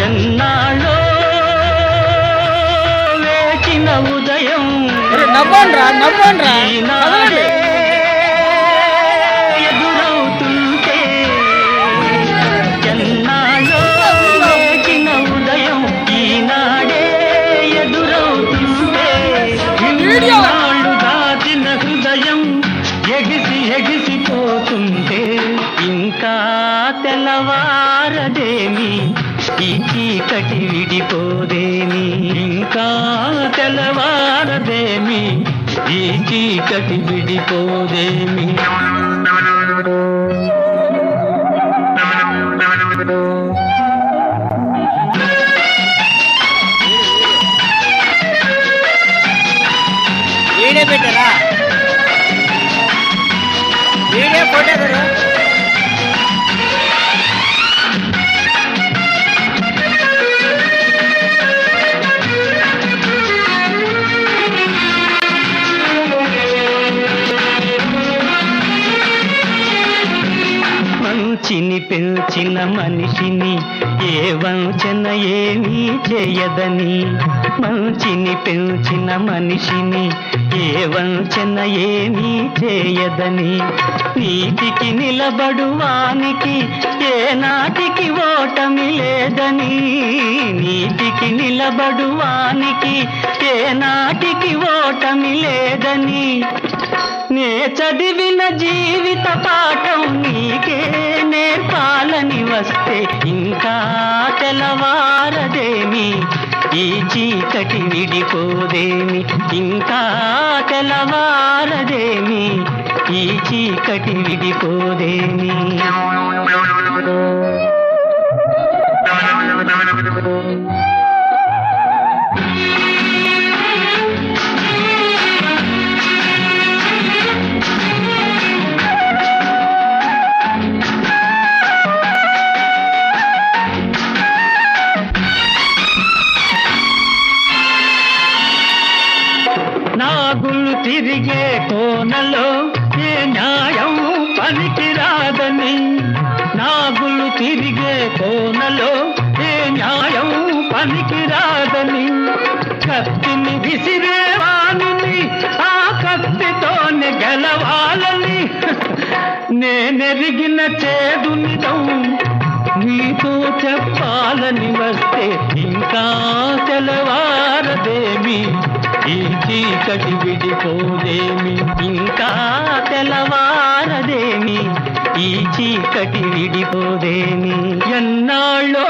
ఎన్నాళ్ళో వేచిన ఉదయం నవ్వండ్రా ఈనాడే ఎదురవుతుంటే, ఎన్నాళ్ళో వేచిన ఉదయం ఈనాడే ఎదురవుతుంటే, ఇన్నాళ్ళు దాచిన హృదయం ఎగిసి ఎగిసిపోతుంటే, ఇంకా తెల్లవారదేమి ఈ చీకటి విడిపోదేమి, ఇంకా తెల్లవారదేమి ఈ చీకటి విడిపోదేమి. వీడియో పెట్టారా? వీడియో ఫోటో కదా? మంచిని పెంచిన మనిషిని ఏ వంచన ఏమీ చేయదని, మంచిని పెంచిన మనిషిని ఏ వంచన ఏమీ చేయదని, నీతికి నిలబడువానికి ఏ నాటికి ఓటమి లేదని, నీతికి నిలబడువానికి ఏ నాటికి ఓటమి లేదని, నే చదివిన జీవిత పాఠం నీకే నేర్పాలని వస్తే, ఇంకా తెల్లవారదేమి ఈ చీకటి విడిపోదేమి, ఇంకా తెల్లవారదేమి ఈ చీకటి విడిపోదేమి. నాగులు తిరిగే కోనలో ఏ న్యాయం పనికిరాదని, నాగులు తిరిగే కోనలో ఏ న్యాయం పనికిరాదని, కత్తిని విసిరేవాణిని ఆ కత్తితోనే గెలవాలని, నేనెరిగిన చేదు నిజం నీతో చెప్పాలని వస్తే, ఇంకా తెల్లవారదేమి ఈ చీకటి విడిపోదేమి, ఇంకా తెల్లవారదేమి ఈ చీకటి విడిపోదేమి. ఎన్నాళ్ళో